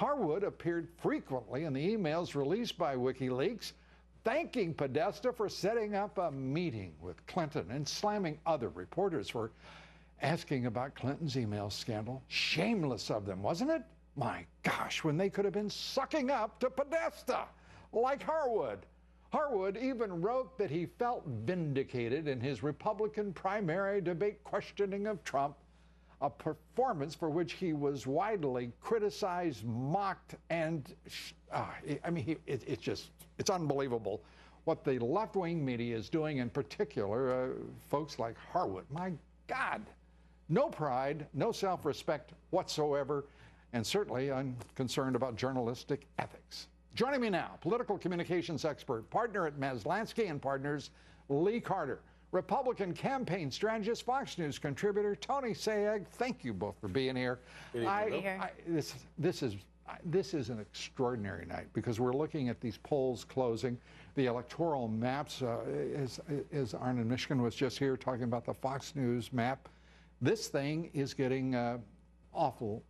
Harwood appeared frequently in the emails released by WikiLeaks, thanking Podesta for setting up a meeting with Clinton and slamming other reporters for asking about Clinton's email scandal. Shameless of them, wasn't it? My gosh, when they could have been sucking up to Podesta, like Harwood. Harwood even wrote that he felt vindicated in his Republican primary debate questioning of Trump, a performance for which he was widely criticized, mocked, and I mean, it's unbelievable what the left-wing media is doing, in particular, folks like Harwood. My God, no pride, no self-respect whatsoever, and certainly I'm concerned about journalistic ethics. Joining me now, political communications expert, partner at maslansky+partners, Lee Carter. Republican campaign strategist, Fox News contributor, Tony Sayegh. Thank you both for being here. This is an extraordinary night because we're looking at these polls closing, the electoral maps, as Arne in Michigan was just here talking about the Fox News map. This thing is getting awful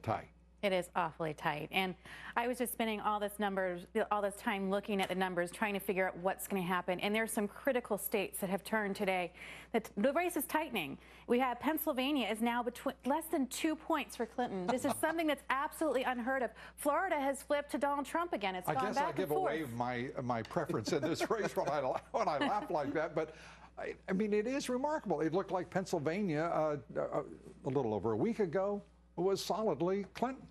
tight. It is awfully tight. And I was just spending all this time looking at the numbers, trying to figure out what's going to happen. And there's some critical states that have turned today. The race is tightening. We have Pennsylvania is now between less than 2 points for Clinton. This is something that's absolutely unheard of. Florida has flipped to Donald Trump again. It's gone back and forth. I guess I give away my preference in this race when I laugh like that. But I mean, it is remarkable. It looked like Pennsylvania a little over a week ago was solidly Clinton.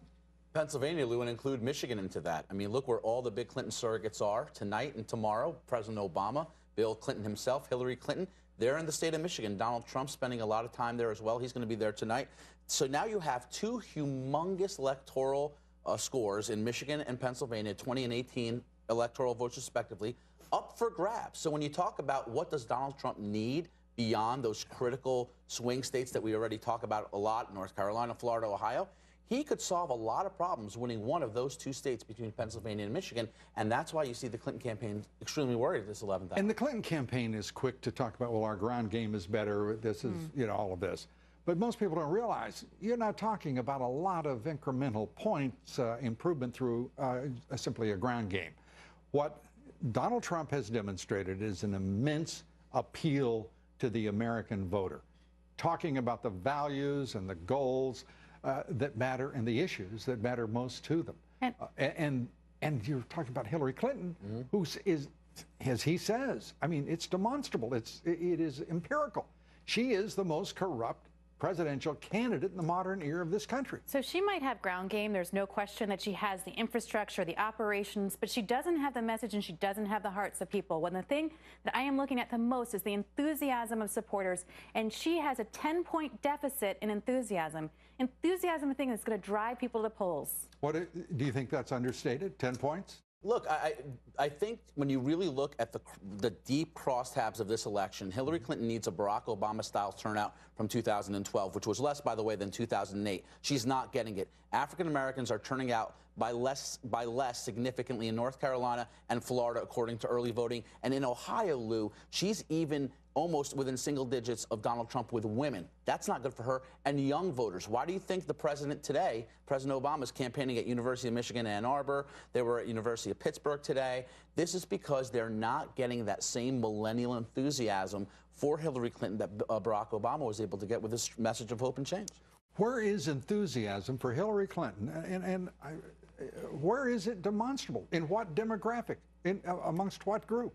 Pennsylvania, Lou, and include Michigan into that. I mean, look where all the big Clinton surrogates are tonight and tomorrow. President Obama, Bill Clinton himself, Hillary Clinton. They're in the state of Michigan. Donald Trump spending a lot of time there as well. He's going to be there tonight. So now you have two humongous electoral scores in Michigan and Pennsylvania, 20 and 18 electoral votes respectively, up for grabs. So when you talk about what does Donald Trump need beyond those critical swing states that we already talk about a lot, North Carolina, Florida, Ohio, he could solve a lot of problems winning one of those two states between Pennsylvania and Michigan, and that's why you see the Clinton campaign extremely worried at this 11th hour. And the Clinton campaign is quick to talk about, well, our ground game is better, this is, you know, all of this. But most people don't realize you're not talking about a lot of incremental points improvement through simply a ground game. What Donald Trump has demonstrated is an immense appeal to the American voter, talking about the values and the goals that matter and the issues that matter most to them. And you're talking about Hillary Clinton, who is, as he says, I mean, it's demonstrable. It is empirical. She is the most corrupt presidential candidate in the modern era of this country. So she might have ground game. There's no question that she has the infrastructure, the operations, but she doesn't have the message and she doesn't have the hearts of people. When the thing that I am looking at the most is the enthusiasm of supporters, and she has a 10-point deficit in enthusiasm. Enthusiasm, the thing that's going to drive people to the polls. What do you think that's understated? 10 points? Look, I think when you really look at the deep crosstabs of this election, Hillary Clinton needs a Barack Obama-style turnout from 2012, which was less, by the way, than 2008. She's not getting it. African Americans are turning out by less significantly in North Carolina and Florida, according to early voting. And in Ohio, Lou, she's even almost within single digits of Donald Trump with women. That's not good for her. And young voters. Why do you think the president today, President Obama, is campaigning at University of Michigan, Ann Arbor? They were at University of Pittsburgh today. This is because they're not getting that same millennial enthusiasm for Hillary Clinton that Barack Obama was able to get with his message of hope and change. Where is enthusiasm for Hillary Clinton? And where is it demonstrable? In what demographic? Amongst what group?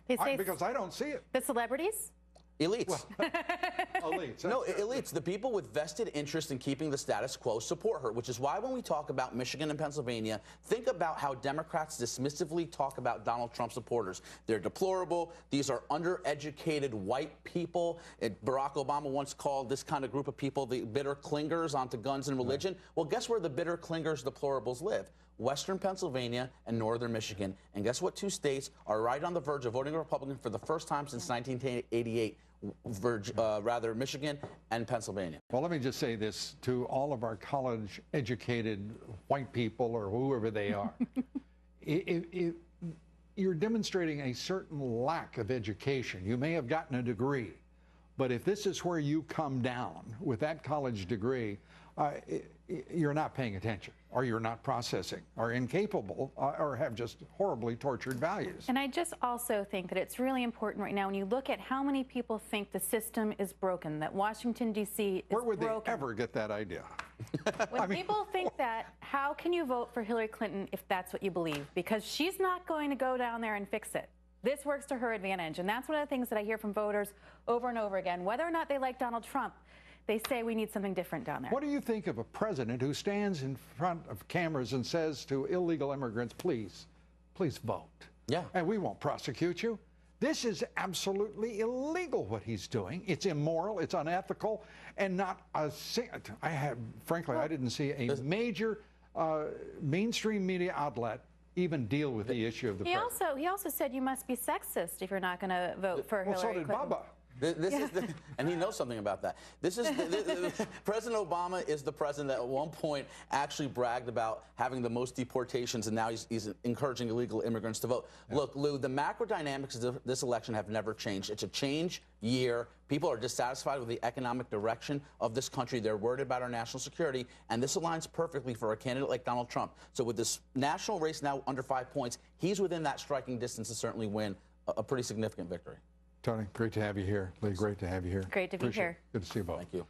Because I don't see it. The celebrities? Elites. Well, elites. No, elites. The people with vested interest in keeping the status quo support her, which is why when we talk about Michigan and Pennsylvania, think about how Democrats dismissively talk about Donald Trump supporters. They're deplorable. These are undereducated white people. Barack Obama once called this kind of group of people the bitter clingers onto guns and religion. Right. Well, guess where the bitter clingers, deplorables live? Western Pennsylvania and northern Michigan. And guess what? Two states are right on the verge of voting Republican for the first time since 1988. Michigan and Pennsylvania. Well, let me just say this to all of our college-educated white people or whoever they are. You're demonstrating a certain lack of education. You may have gotten a degree, But if this is where you come down with that college degree, you're not paying attention, or you're not processing, or incapable, or have just horribly tortured values. And I just also think that it's really important right now when you look at how many people think the system is broken, that Washington, D.C. is broken. Where would they ever get that idea? When people think that, how can you vote for Hillary Clinton if that's what you believe? Because she's not going to go down there and fix it. This works to her advantage, and that's one of the things that I hear from voters over and over again. Whether or not they like Donald Trump, they say we need something different down there. What do you think of a president who stands in front of cameras and says to illegal immigrants, please vote? Yeah. And we won't prosecute you. This is absolutely illegal what he's doing. It's immoral, it's unethical, and not a frankly, I didn't see a major mainstream media outlet even deal with the issue of the president. He also said you must be sexist if you're not going to vote for Hillary Clinton. So did Bubba. And he knows something about that. President Obama is the president that at one point actually bragged about having the most deportations, and now he's encouraging illegal immigrants to vote. Yeah. Look, Lou, the macro dynamics of this election have never changed. It's a change year. People are dissatisfied with the economic direction of this country. They're worried about our national security, and this aligns perfectly for a candidate like Donald Trump. So with this national race now under 5 points, he's within that striking distance to certainly win a pretty significant victory. Tony, great to have you here. Lee, great to have you here. Great to be here. Good to see you both. Thank you.